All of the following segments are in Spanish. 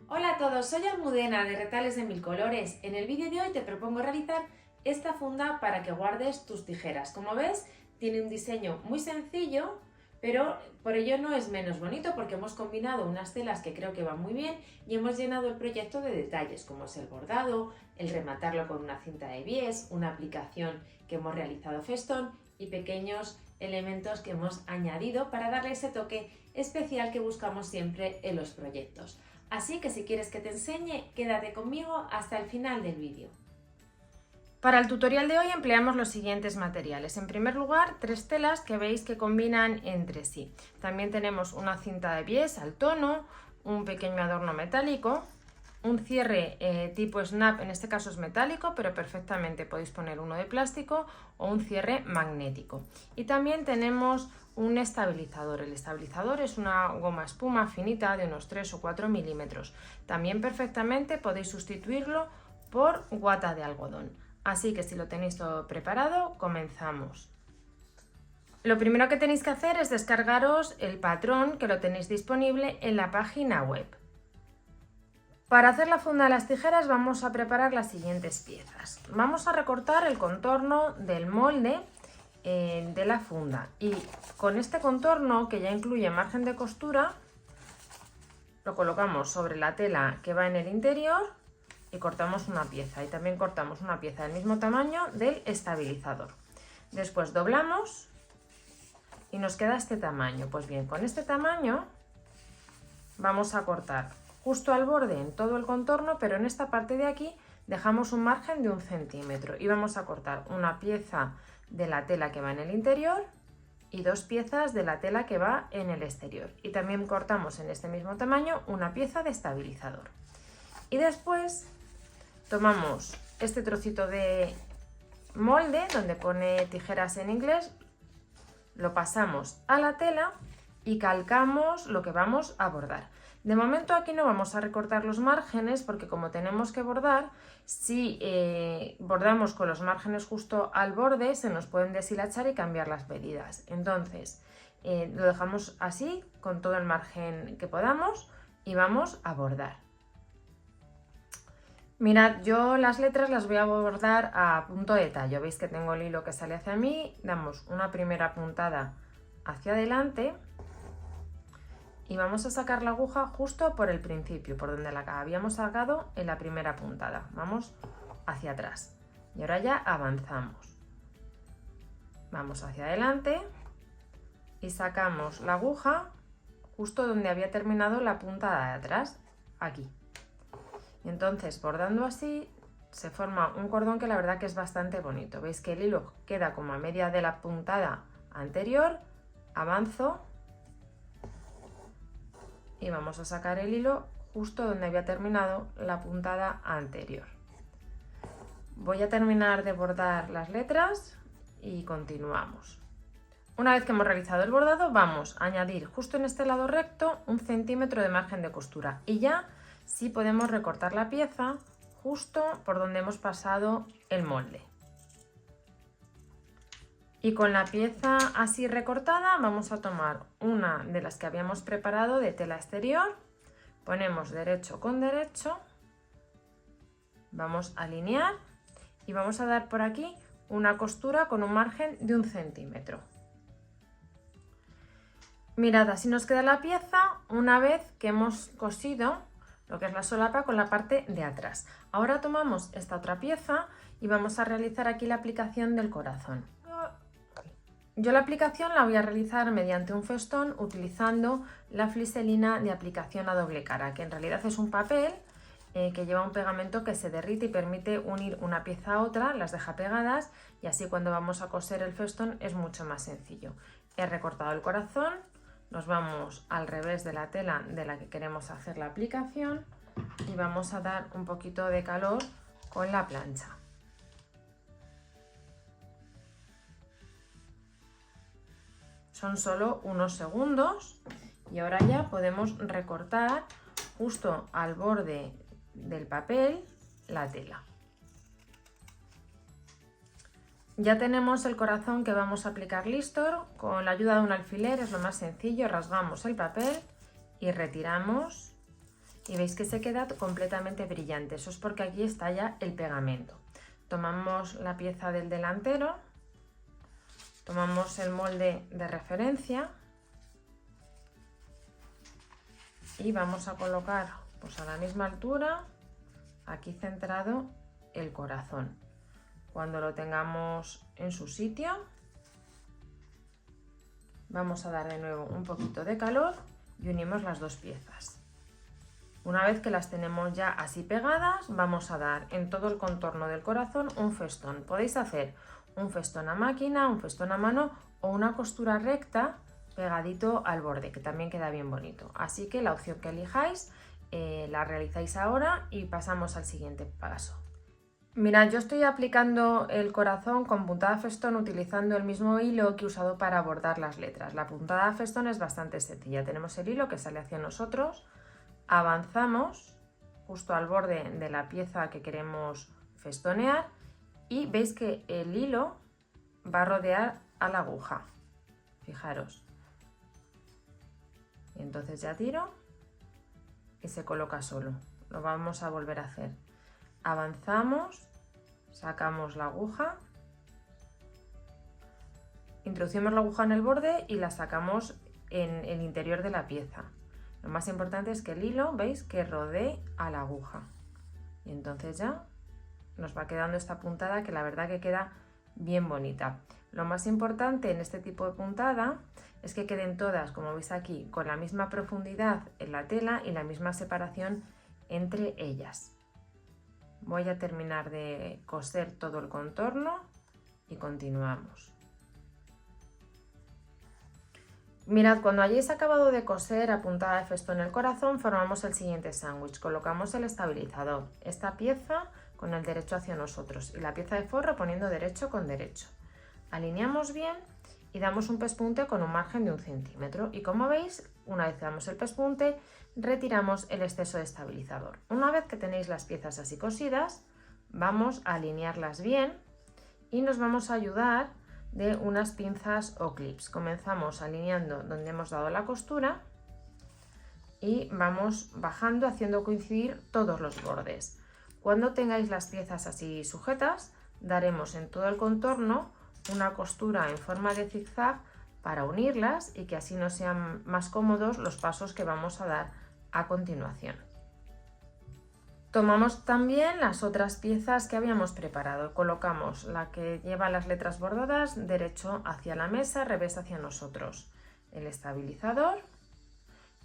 Hola a todos, soy Almudena de Retales de Mil Colores. En el vídeo de hoy te propongo realizar esta funda para que guardes tus tijeras. Como ves, tiene un diseño muy sencillo, pero por ello no es menos bonito porque hemos combinado unas telas que creo que van muy bien y hemos llenado el proyecto de detalles como es el bordado, el rematarlo con una cinta de bies, una aplicación que hemos realizado festón y pequeños elementos que hemos añadido para darle ese toque especial que buscamos siempre en los proyectos. Así que si quieres que te enseñe, quédate conmigo hasta el final del vídeo. Para el tutorial de hoy empleamos los siguientes materiales. En primer lugar, 3 telas que veis que combinan entre sí. También tenemos una cinta de bies al tono, un pequeño adorno metálico, un cierre tipo snap, en este caso es metálico, pero perfectamente podéis poner uno de plástico o un cierre magnético. Y también tenemos un estabilizador. El estabilizador es una goma espuma finita de unos 3 o 4 milímetros. También perfectamente podéis sustituirlo por guata de algodón. Así que si lo tenéis todo preparado, comenzamos. Lo primero que tenéis que hacer es descargaros el patrón, que lo tenéis disponible en la página web. Para hacer la funda de las tijeras vamos a preparar las siguientes piezas. Vamos a recortar el contorno del molde de la funda y con este contorno, que ya incluye margen de costura, lo colocamos sobre la tela que va en el interior y cortamos una pieza, y también cortamos una pieza del mismo tamaño del estabilizador. Después doblamos y nos queda este tamaño. Pues bien, con este tamaño vamos a cortar justo al borde en todo el contorno, pero en esta parte de aquí dejamos un margen de 1 centímetro y vamos a cortar una pieza de la tela que va en el interior y 2 piezas de la tela que va en el exterior, y también cortamos en este mismo tamaño una pieza de estabilizador. Y después tomamos este trocito de molde donde pone tijeras en inglés, lo pasamos a la tela y calcamos lo que vamos a bordar. De momento aquí no vamos a recortar los márgenes porque como tenemos que bordar, si bordamos con los márgenes justo al borde se nos pueden deshilachar y cambiar las medidas. Entonces lo dejamos así con todo el margen que podamos y vamos a bordar. Mirad, yo las letras las voy a bordar a punto de tallo. Veis que tengo el hilo que sale hacia mí, damos una primera puntada hacia adelante y vamos a sacar la aguja justo por el principio, por donde la habíamos sacado en la primera puntada. Vamos hacia atrás y ahora ya avanzamos. Vamos hacia adelante y sacamos la aguja justo donde había terminado la puntada de atrás, aquí. Y entonces, bordando así, se forma un cordón que la verdad que es bastante bonito. Veis que el hilo queda como a media de la puntada anterior, avanzo y vamos a sacar el hilo justo donde había terminado la puntada anterior. Voy a terminar de bordar las letras y continuamos. Una vez que hemos realizado el bordado, vamos a añadir justo en este lado recto 1 centímetro de margen de costura y ya sí podemos recortar la pieza justo por donde hemos pasado el molde. Y con la pieza así recortada vamos a tomar una de las que habíamos preparado de tela exterior, ponemos derecho con derecho, vamos a alinear y vamos a dar por aquí una costura con un margen de 1 centímetro. Mirad, así nos queda la pieza una vez que hemos cosido lo que es la solapa con la parte de atrás. Ahora tomamos esta otra pieza y vamos a realizar aquí la aplicación del corazón. Yo la aplicación la voy a realizar mediante un festón utilizando la fliselina de aplicación a doble cara, que en realidad es un papel que lleva un pegamento que se derrite y permite unir una pieza a otra, las deja pegadas y así cuando vamos a coser el festón es mucho más sencillo. He recortado el corazón, nos vamos al revés de la tela de la que queremos hacer la aplicación y vamos a dar un poquito de calor con la plancha. Son solo unos segundos y ahora ya podemos recortar justo al borde del papel la tela. Ya tenemos el corazón que vamos a aplicar listo. Con la ayuda de un alfiler es lo más sencillo, rasgamos el papel y retiramos y veis que se queda completamente brillante. Eso es porque aquí está ya el pegamento. Tomamos la pieza del delantero, tomamos el molde de referencia y vamos a colocar pues a la misma altura, aquí centrado, el corazón. Cuando lo tengamos en su sitio, vamos a dar de nuevo un poquito de calor y unimos las dos piezas. Una vez que las tenemos ya así pegadas, vamos a dar en todo el contorno del corazón un festón. Podéis hacer un festón a máquina, un festón a mano o una costura recta pegadito al borde, que también queda bien bonito. Así que la opción que elijáis la realizáis ahora y pasamos al siguiente paso. Mirad, yo estoy aplicando el corazón con puntada festón utilizando el mismo hilo que he usado para bordar las letras. La puntada festón es bastante sencilla. Tenemos el hilo que sale hacia nosotros, avanzamos justo al borde de la pieza que queremos festonear y veis que el hilo va a rodear a la aguja. Fijaros. Y entonces ya tiro y se coloca solo. Lo vamos a volver a hacer. Avanzamos, sacamos la aguja, introducimos la aguja en el borde y la sacamos en el interior de la pieza. Lo más importante es que el hilo, veis, que rodee a la aguja. Y entonces ya nos va quedando esta puntada que la verdad que queda bien bonita. Lo más importante en este tipo de puntada es que queden todas, como veis aquí, con la misma profundidad en la tela y la misma separación entre ellas. Voy a terminar de coser todo el contorno y continuamos. Mirad, cuando hayáis acabado de coser a puntada de festón el corazón, formamos el siguiente sándwich. Colocamos el estabilizador, esta pieza con el derecho hacia nosotros y la pieza de forro poniendo derecho con derecho. Alineamos bien y damos un pespunte con un margen de 1 centímetro. Y como veis, una vez que damos el pespunte, retiramos el exceso de estabilizador. Una vez que tenéis las piezas así cosidas, vamos a alinearlas bien y nos vamos a ayudar de unas pinzas o clips. Comenzamos alineando donde hemos dado la costura y vamos bajando haciendo coincidir todos los bordes. Cuando tengáis las piezas así sujetas, daremos en todo el contorno una costura en forma de zigzag para unirlas y que así nos sean más cómodos los pasos que vamos a dar a continuación. Tomamos también las otras piezas que habíamos preparado. Colocamos la que lleva las letras bordadas derecho hacia la mesa, revés hacia nosotros, el estabilizador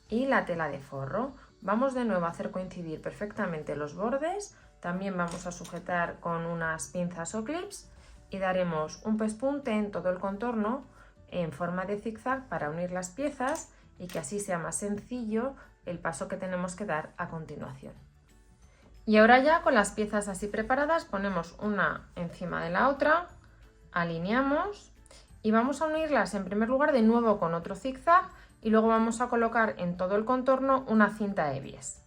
y la tela de forro. Vamos de nuevo a hacer coincidir perfectamente los bordes. También vamos a sujetar con unas pinzas o clips y daremos un pespunte en todo el contorno en forma de zigzag para unir las piezas y que así sea más sencillo el paso que tenemos que dar a continuación. Y ahora ya con las piezas así preparadas ponemos una encima de la otra, alineamos y vamos a unirlas en primer lugar de nuevo con otro zigzag y luego vamos a colocar en todo el contorno una cinta de bies.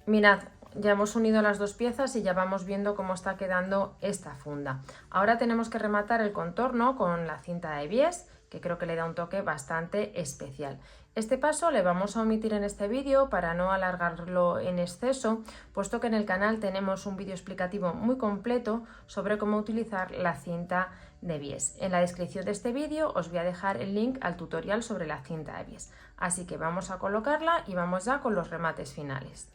Mirad, ya hemos unido las dos piezas y ya vamos viendo cómo está quedando esta funda. Ahora tenemos que rematar el contorno con la cinta de bies, que creo que le da un toque bastante especial. Este paso le vamos a omitir en este vídeo para no alargarlo en exceso, puesto que en el canal tenemos un vídeo explicativo muy completo sobre cómo utilizar la cinta de bies. En la descripción de este vídeo os voy a dejar el link al tutorial sobre la cinta de bies. Así que vamos a colocarla y vamos ya con los remates finales.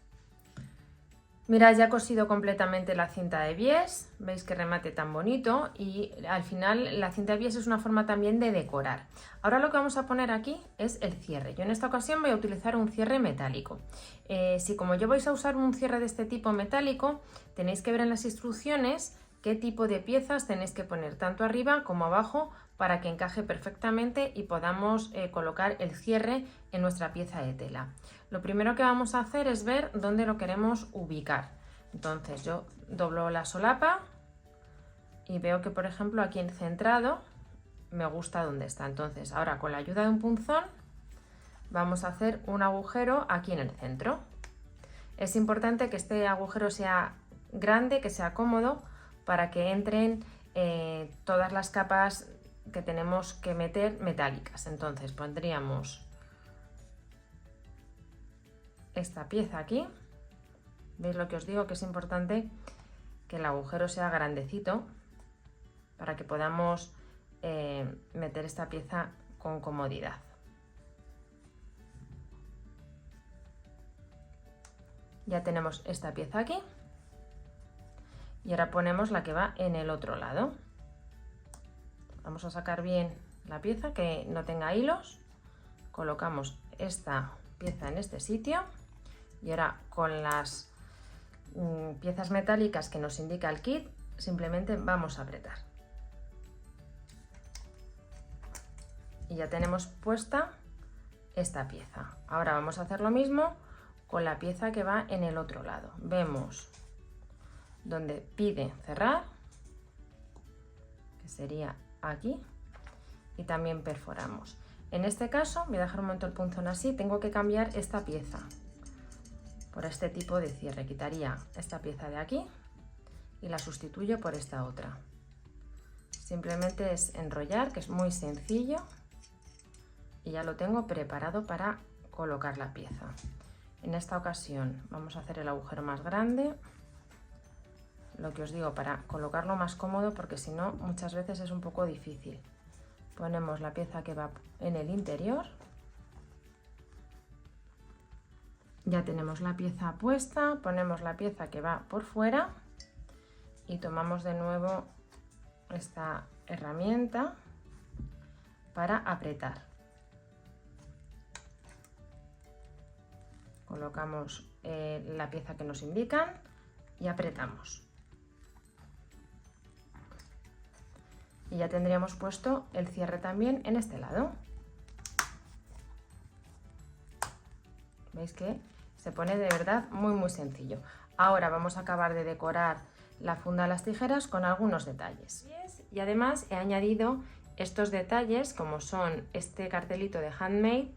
Mirad, ya he cosido completamente la cinta de bies, veis qué remate tan bonito y al final la cinta de bies es una forma también de decorar. Ahora lo que vamos a poner aquí es el cierre. Yo en esta ocasión voy a utilizar un cierre metálico. Si como yo vais a usar un cierre de este tipo metálico, tenéis que ver en las instrucciones qué tipo de piezas tenéis que poner tanto arriba como abajo para que encaje perfectamente y podamos colocar el cierre en nuestra pieza de tela. Lo primero que vamos a hacer es ver dónde lo queremos ubicar. Entonces yo doblo la solapa y veo que por ejemplo aquí en centrado me gusta dónde está. Entonces ahora con la ayuda de un punzón vamos a hacer un agujero aquí en el centro. Es importante que este agujero sea grande, que sea cómodo para que entren todas las capas que tenemos que meter metálicas. Entonces pondríamos esta pieza aquí. ¿Veis lo que os digo? Que es importante que el agujero sea grandecito para que podamos meter esta pieza con comodidad. Ya tenemos esta pieza aquí y ahora ponemos la que va en el otro lado. Vamos a sacar bien la pieza, que no tenga hilos. Colocamos esta pieza en este sitio y ahora con las piezas metálicas que nos indica el kit simplemente vamos a apretar. Y ya tenemos puesta esta pieza. Ahora vamos a hacer lo mismo con la pieza que va en el otro lado. Vemos donde pide cerrar, que sería aquí, y también perforamos. En este caso, voy a dejar un momento el punzón así, tengo que cambiar esta pieza por este tipo de cierre. Quitaría esta pieza de aquí y la sustituyo por esta otra. Simplemente es enrollar, que es muy sencillo, y ya lo tengo preparado para colocar la pieza. En esta ocasión vamos a hacer el agujero más grande, lo que os digo, para colocarlo más cómodo, porque si no muchas veces es un poco difícil. Ponemos la pieza que va en el interior. Ya tenemos la pieza puesta, ponemos la pieza que va por fuera y tomamos de nuevo esta herramienta para apretar. Colocamos la pieza que nos indican y apretamos. Y ya tendríamos puesto el cierre también en este lado. ¿Veis que se pone de verdad muy sencillo? Ahora vamos a acabar de decorar la funda de las tijeras con algunos detalles. Y además he añadido estos detalles, como son este cartelito de Handmade,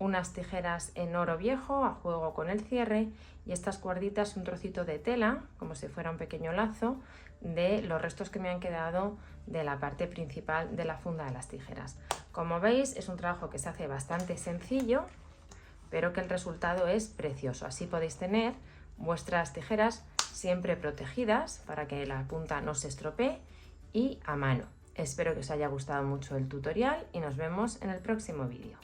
unas tijeras en oro viejo a juego con el cierre, y estas cuerditas, un trocito de tela, como si fuera un pequeño lazo, de los restos que me han quedado de la parte principal de la funda de las tijeras. Como veis, es un trabajo que se hace bastante sencillo, pero que el resultado es precioso. Así podéis tener vuestras tijeras siempre protegidas para que la punta no se estropee y a mano. Espero que os haya gustado mucho el tutorial y nos vemos en el próximo vídeo.